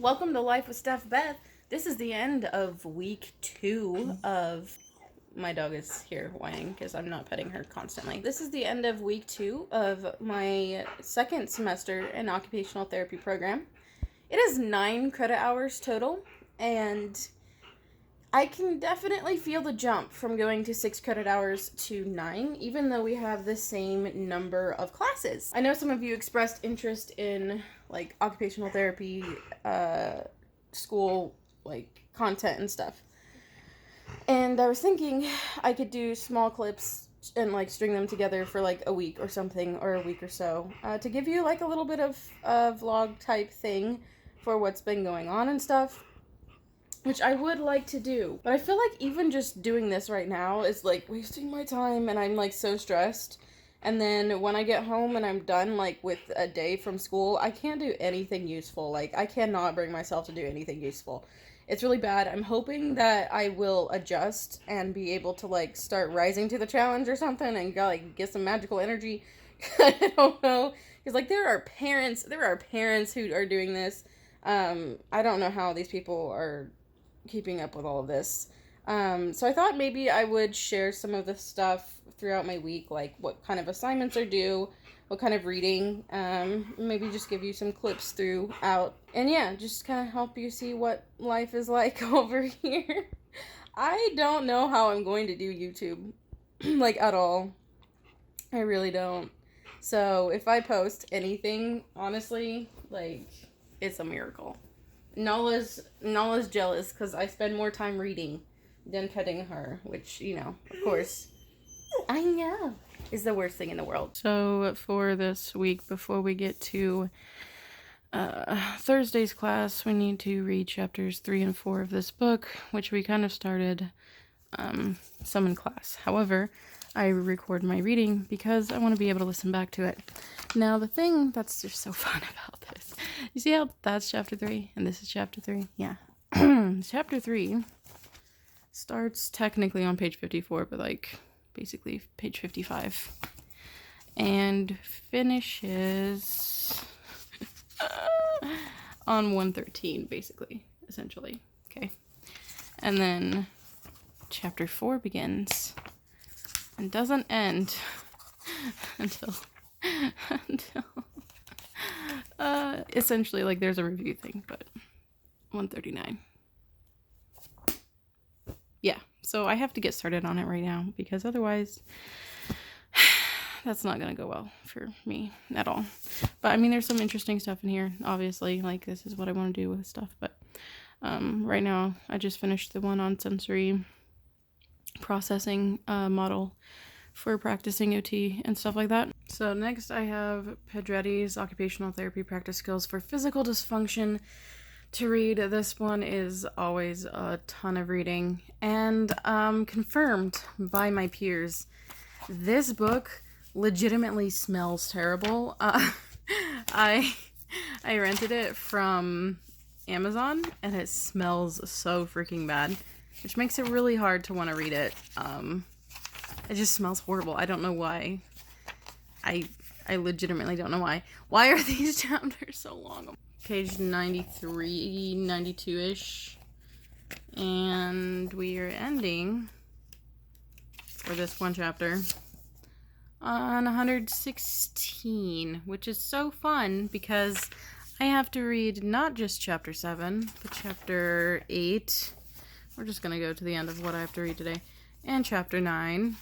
Welcome to Life with Steph, Beth. This is the end of week 2 of. My dog is here whining because I'm not petting her constantly. This is the end of week 2 of my second semester in occupational therapy program. It is 9 credit hours total, and I can definitely feel the jump from going to 6 credit hours to 9, even though we have the same number of classes. I know some of you expressed interest in like occupational therapy school like content and stuff. And I was thinking I could do small clips and like string them together for like a week or something, or a week or so, to give you like a little bit of a vlog type thing for what's been going on and stuff, which I would like to do. But I feel like even just doing this right now is like wasting my time, and I'm like so stressed. And then when I get home and I'm done like with a day from school, I can't do anything useful. Like I cannot bring myself to do anything useful. It's really bad. I'm hoping that I will adjust and be able to like start rising to the challenge or something and go, like get some magical energy. I don't know, because like there are parents who are doing this. I don't know how these people are keeping up with all of this. So I thought maybe I would share some of the stuff throughout my week, like what kind of assignments are due, what kind of reading, maybe just give you some clips throughout, and yeah, just kind of help you see what life is like over here. I don't know how I'm going to do YouTube, like at all. I really don't. So if I post anything, honestly, like, it's a miracle. Nala's jealous because I spend more time reading than petting her, which, you know, of course, I know is the worst thing in the world. So for this week, before we get to Thursday's class, we need to read chapters 3 and 4 of this book, which we kind of started some in class. However, I record my reading because I want to be able to listen back to it. Now, the thing that's just so fun about this, you see how that's chapter 3 and this is chapter 3? Yeah. Chapter 3 starts technically on page 54, but like basically page 55, and finishes on 113, basically, essentially. Okay. And then chapter 4 begins and doesn't end until essentially, like, there's a review thing, but 139. Yeah, so I have to get started on it right now, because otherwise that's not gonna go well for me at all. But I mean, there's some interesting stuff in here, obviously, like this is what I want to do with stuff, but right now I just finished the one on sensory processing model for practicing OT and stuff like that. So next I have Pedretti's Occupational Therapy Practice Skills for Physical Dysfunction to read. This one is always a ton of reading, and confirmed by my peers, this book legitimately smells terrible. I rented it from Amazon, and it smells so freaking bad, which makes it really hard to want to read it. It just smells horrible. I don't know why. I legitimately don't know why. Why are these chapters so long? Page 93, 92-ish. And we are ending, for this one chapter, on 116, which is so fun because I have to read not just chapter 7, but chapter 8. We're just going to go to the end of what I have to read today. And chapter 9.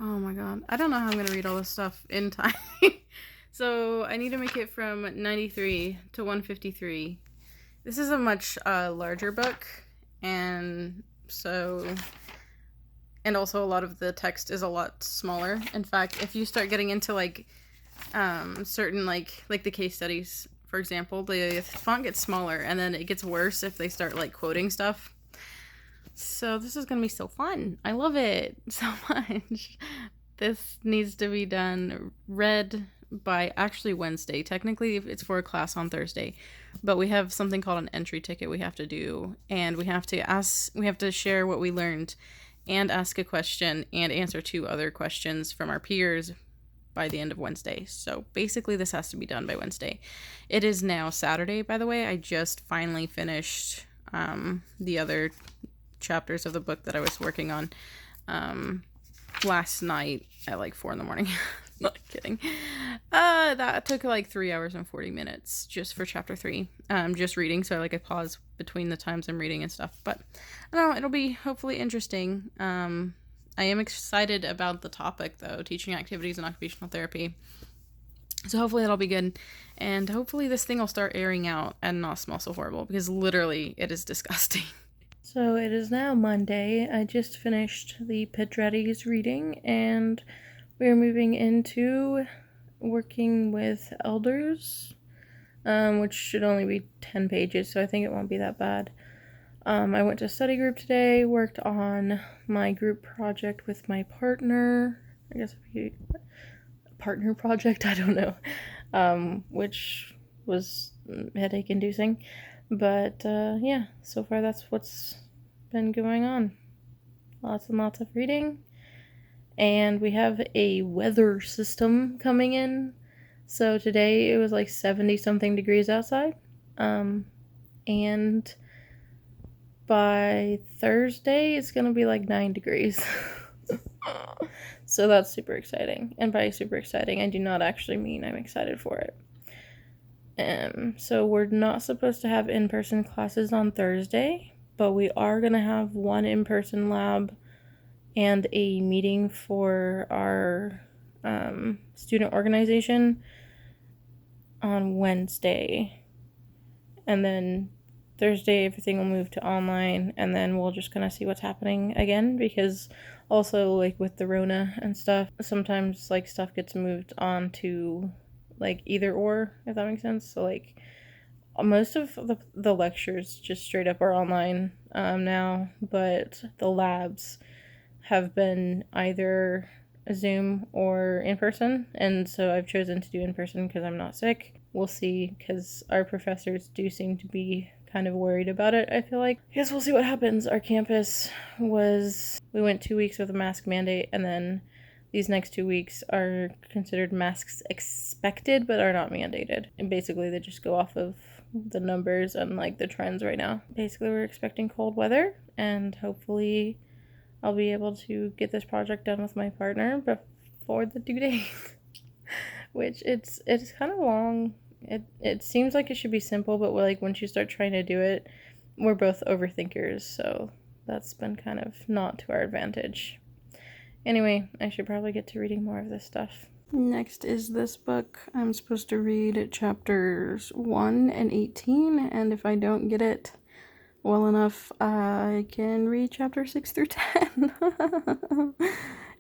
Oh my god. I don't know how I'm going to read all this stuff in time. So I need to make it from 93 to 153. This is a much larger book, and also a lot of the text is a lot smaller. In fact, if you start getting into like certain like the case studies, for example, the font gets smaller, and then it gets worse if they start like quoting stuff. So this is gonna be so fun. I love it so much. This needs to be read by actually Wednesday. Technically it's for a class on Thursday, but we have something called an entry ticket we have to do, and we have to share what we learned and ask a question and answer 2 other questions from our peers by the end of Wednesday. So basically this has to be done by Wednesday. It is now Saturday, by the way. I just finally finished the other chapters of the book that I was working on last night at like 4 a.m. Not kidding. That took like 3 hours and 40 minutes just for chapter 3. Just reading, so I pause between the times I'm reading and stuff. But I don't know, it'll be hopefully interesting. I am excited about the topic though, teaching activities in occupational therapy. So hopefully it'll be good, and hopefully this thing will start airing out and not smell so horrible, because literally it is disgusting. So it is now Monday. I just finished the Pitch Ready's reading, and we're moving into working with elders, which should only be 10 pages, so I think it won't be that bad. I went to study group today, worked on my group project with my partner. I guess it'd be a partner project, I don't know, which was headache inducing. But yeah, so far that's what's been going on. Lots and lots of reading. And we have a weather system coming in. So today it was like 70 something degrees outside. And by Thursday it's gonna be like 9 degrees. So that's super exciting. And by super exciting, I do not actually mean I'm excited for it. So we're not supposed to have in-person classes on Thursday, but we are gonna have one in-person lab and a meeting for our student organization on Wednesday. And then Thursday everything will move to online, and then we'll just kind of see what's happening again, because also like with the Rona and stuff, sometimes like stuff gets moved on to like either or, if that makes sense. So like most of the lectures just straight up are online now, but the labs have been either Zoom or in person, and so I've chosen to do in person because I'm not sick. We'll see, because our professors do seem to be kind of worried about it, I feel like. I guess we'll see what happens. Our campus we went 2 weeks with a mask mandate, and then these next 2 weeks are considered masks expected but are not mandated. And basically they just go off of the numbers and like the trends right now. Basically we're expecting cold weather, and hopefully I'll be able to get this project done with my partner before the due date. Which it's kind of long. It seems like it should be simple, but like once you start trying to do it, we're both overthinkers, so that's been kind of not to our advantage. Anyway, I should probably get to reading more of this stuff. Next is this book. I'm supposed to read chapters 1 and 18, and if I don't get it well enough, I can read chapter 6 through 10.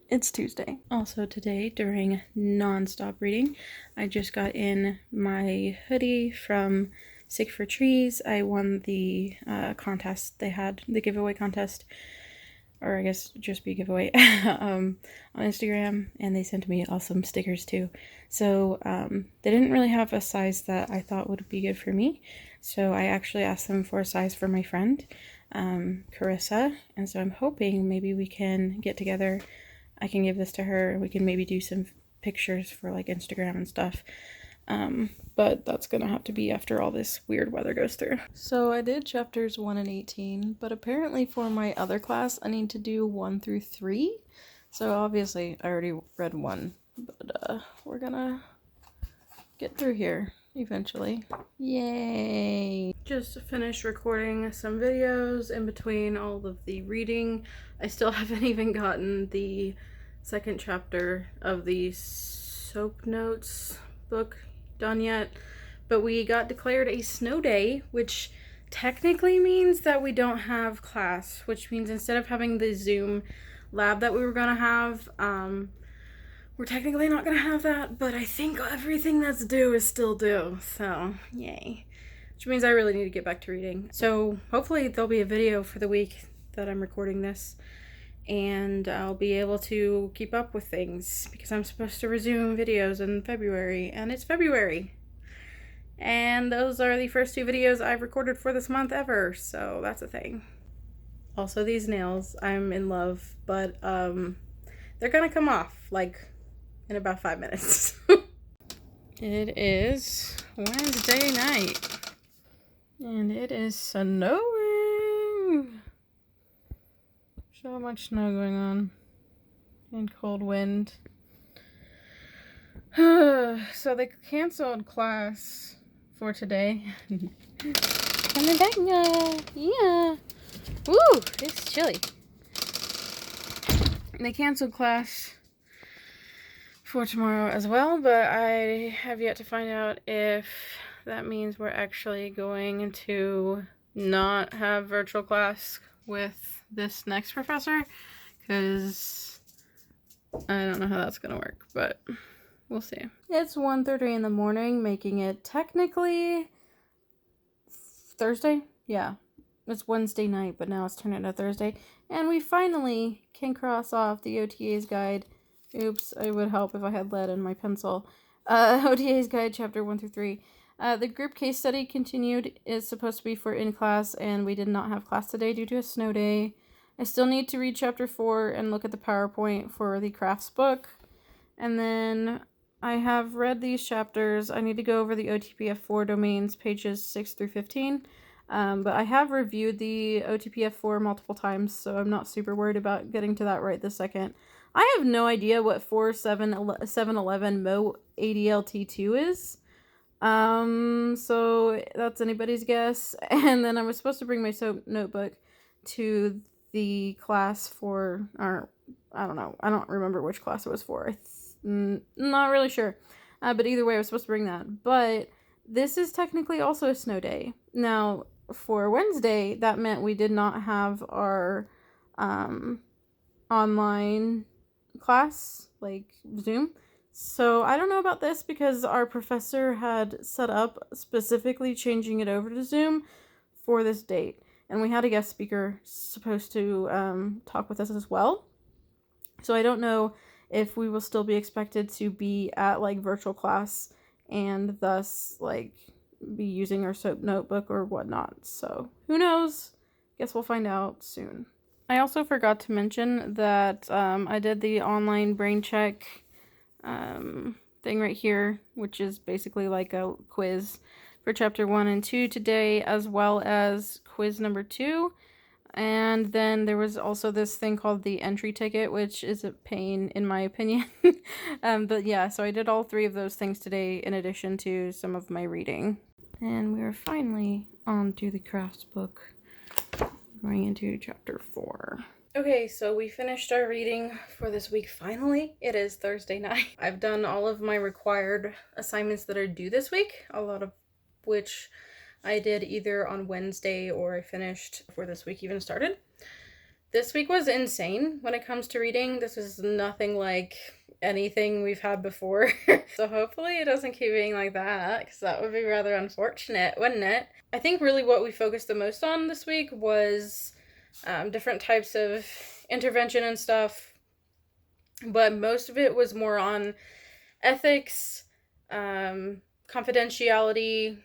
It's Tuesday. Also today, during non-stop reading, I just got in my hoodie from Sick for Trees. I won the contest they had, the giveaway contest, or I guess just be giveaway, on Instagram, and they sent me awesome stickers too. So they didn't really have a size that I thought would be good for me, so I actually asked them for a size for my friend, Carissa, and so I'm hoping maybe we can get together. I can give this to her. We can maybe do some pictures for like Instagram and stuff. But that's gonna have to be after all this weird weather goes through. So I did chapters 1 and 18, but apparently for my other class I need to do 1 through 3. So obviously I already read 1, but we're gonna get through here eventually. Yay! Just finished recording some videos in between all of the reading. I still haven't even gotten the second chapter of the Soap Notes book done yet, but we got declared a snow day, which technically means that we don't have class, which means instead of having the Zoom lab that we were gonna have, we're technically not gonna have that, but I think everything that's due is still due, so yay. Which means I really need to get back to reading. So hopefully there'll be a video for the week that I'm recording this, and I'll be able to keep up with things, because I'm supposed to resume videos in February, and it's February. And those are the first 2 videos I've recorded for this month ever, so that's a thing. Also, these nails, I'm in love, but they're gonna come off, like, in about 5 minutes. It is Wednesday night, and it is snowing. So much snow going on, and cold wind. So they canceled class for today. Coming back now. Yeah. Woo, it's chilly. They canceled class for tomorrow as well, but I have yet to find out if that means we're actually going to not have virtual class with this next professor, because I don't know how that's gonna work, but we'll see. It's 1:30 in the morning, making it technically Thursday? Yeah. It's Wednesday night, but now it's turned into Thursday. And we finally can cross off the OTA's guide. Oops, it would help if I had lead in my pencil. OTA's guide, chapter 1 through 3. The group case study continued. Is supposed to be for in-class, and we did not have class today due to a snow day. I still need to read chapter 4 and look at the PowerPoint for the crafts book. And then I have read these chapters. I need to go over the OTPF4 domains, pages 6 through 15. But I have reviewed the OTPF4 multiple times, so I'm not super worried about getting to that right this second. I have no idea what 4711 Mo ADLT2 is. So that's anybody's guess. And then I was supposed to bring my notebook to the class for, or I don't know. I don't remember which class it was for. Not really sure. But either way, I was supposed to bring that. But this is technically also a snow day. Now, for Wednesday, that meant we did not have our online class, like Zoom. So I don't know about this because our professor had set up specifically changing it over to Zoom for this date. And we had a guest speaker supposed to talk with us as well. So I don't know if we will still be expected to be at like virtual class and thus like be using our SOAP notebook or whatnot. So who knows? Guess we'll find out soon. I also forgot to mention that I did the online brain check thing right here, which is basically like a quiz for chapter 1 and 2 today, as well as quiz number 2. And then there was also this thing called the entry ticket, which is a pain in my opinion. But yeah, so I did all 3 of those things today in addition to some of my reading. And we are finally on to the crafts book, going into chapter 4. Okay, so we finished our reading for this week finally. It is Thursday night. I've done all of my required assignments that are due this week, a lot of which I did either on Wednesday or I finished before this week even started. This week was insane when it comes to reading. This is nothing like anything we've had before. So hopefully it doesn't keep being like that, because that would be rather unfortunate, wouldn't it? I think really what we focused the most on this week was different types of intervention and stuff, but most of it was more on ethics, confidentiality,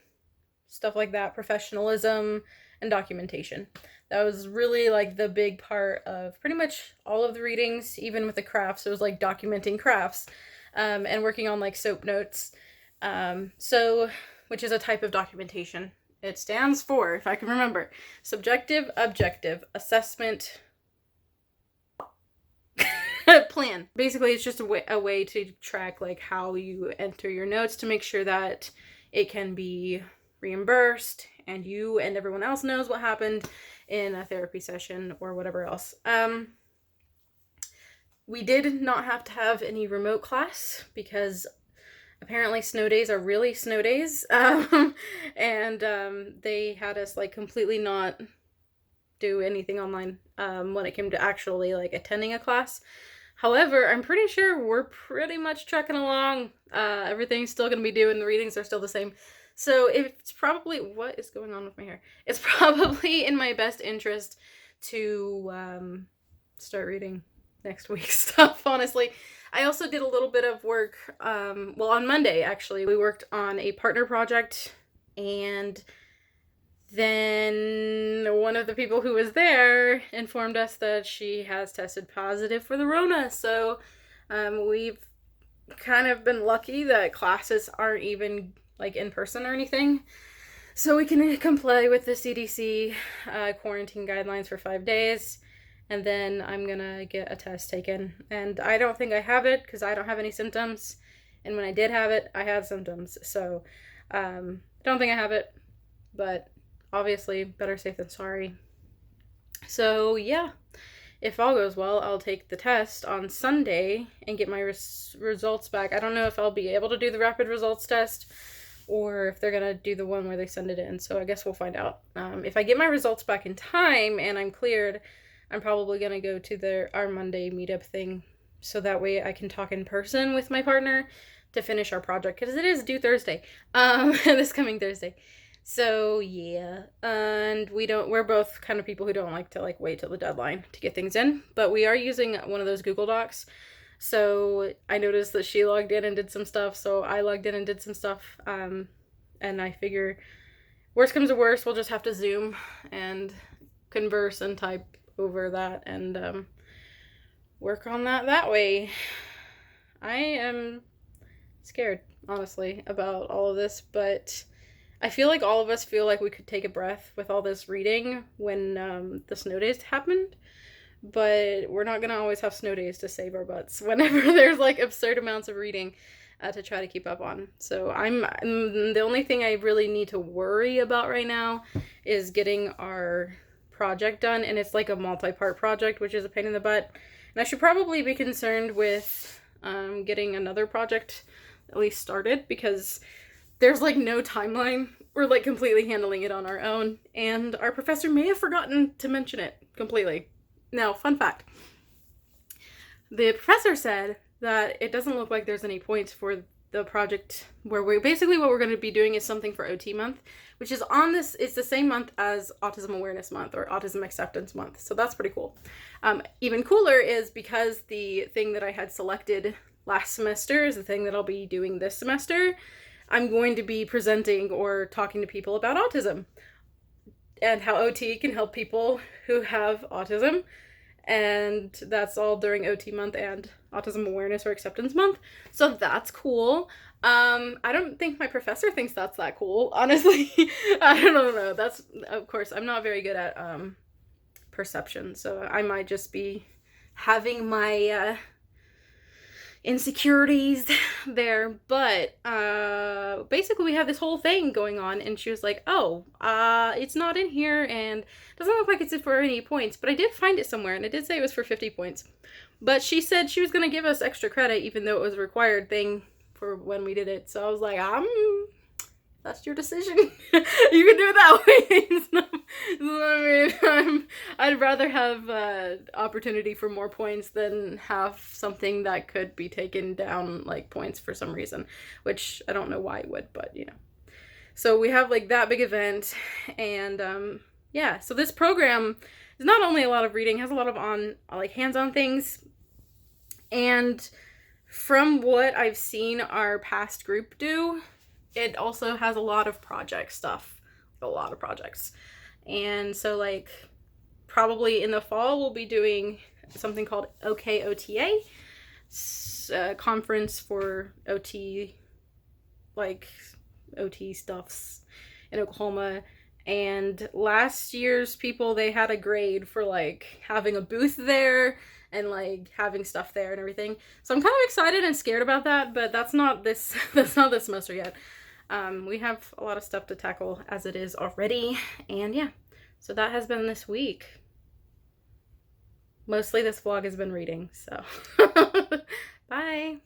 stuff like that, professionalism, and documentation. That was really like the big part of pretty much all of the readings, even with the crafts. It was like documenting crafts and working on like SOAP notes. Which is a type of documentation. It stands for, if I can remember, subjective, objective, assessment, plan. Basically, it's just a way to track like how you enter your notes to make sure that it can be reimbursed and you and everyone else knows what happened in a therapy session or whatever else. We did not have to have any remote class because apparently snow days are really snow days. And they had us like completely not do anything online when it came to actually like attending a class. However, I'm pretty sure we're pretty much trucking along. Everything's still going to be due and the readings are still the same. So it's probably, what is going on with my hair? It's probably in my best interest to start reading next week's stuff, honestly. I also did a little bit of work, on Monday, actually. We worked on a partner project, and then one of the people who was there informed us that she has tested positive for the Rona. So we've kind of been lucky that classes aren't even like in person or anything. So we can comply with the CDC quarantine guidelines for 5 days. And then I'm gonna get a test taken. And I don't think I have it because I don't have any symptoms. And when I did have it, I had symptoms. So don't think I have it. But obviously, better safe than sorry. So yeah, if all goes well, I'll take the test on Sunday and get my results back. I don't know if I'll be able to do the rapid results test or if they're gonna do the one where they send it in. So I guess we'll find out. If I get my results back in time and I'm cleared, I'm probably gonna go to our Monday meetup thing, so that way I can talk in person with my partner to finish our project, because it is due Thursday, this coming Thursday. So yeah, and we're both kind of people who don't like to like wait till the deadline to get things in, but we are using one of those Google Docs. So I noticed that she logged in and did some stuff, so I logged in and did some stuff, and I figure worst comes to worst, we'll just have to Zoom and converse and type over that and work on that way. I am scared, honestly, about all of this, but I feel like all of us feel like we could take a breath with all this reading when the snow days happened, but we're not going to always have snow days to save our butts whenever there's like absurd amounts of reading to try to keep up on. So the only thing I really need to worry about right now is getting our project done, and it's like a multi-part project, which is a pain in the butt, and I should probably be concerned with getting another project at least started, because there's like no timeline. We're like completely handling it on our own, and our professor may have forgotten to mention it completely. Now, fun fact. The professor said that it doesn't look like there's any points for the project where what we're going to be doing is something for OT month, which is it's the same month as Autism Awareness Month or Autism Acceptance Month. So that's pretty cool. Even cooler is because the thing that I had selected last semester is the thing that I'll be doing this semester. I'm going to be presenting or talking to people about autism and how OT can help people who have autism. And that's all during OT month and Autism Awareness or Acceptance Month. So that's cool. I don't think my professor thinks that's that cool, honestly. I don't know. That's, of course, I'm not very good at perception. So I might just be having my insecurities there, but basically we have this whole thing going on, and she was like, oh, it's not in here and doesn't look like it's for any points, but I did find it somewhere, and it did say it was for 50 points, but she said she was going to give us extra credit even though it was a required thing for when we did it. So I was like, that's your decision. You can do it that way. I mean, I'd rather have opportunity for more points than have something that could be taken down like points for some reason, which I don't know why it would, but you know. So we have like that big event, and yeah. So this program is not only a lot of reading, has a lot of hands-on things, and from what I've seen our past group do, it also has a lot of project stuff, a lot of projects. And so like probably in the fall we'll be doing something called OTA, a conference for OT, like OT stuffs in Oklahoma. And last year's people, they had a grade for like having a booth there and like having stuff there and everything. So I'm kind of excited and scared about that, but that's not this semester yet. We have a lot of stuff to tackle as it is already, and yeah, so that has been this week. Mostly this vlog has been reading, so bye!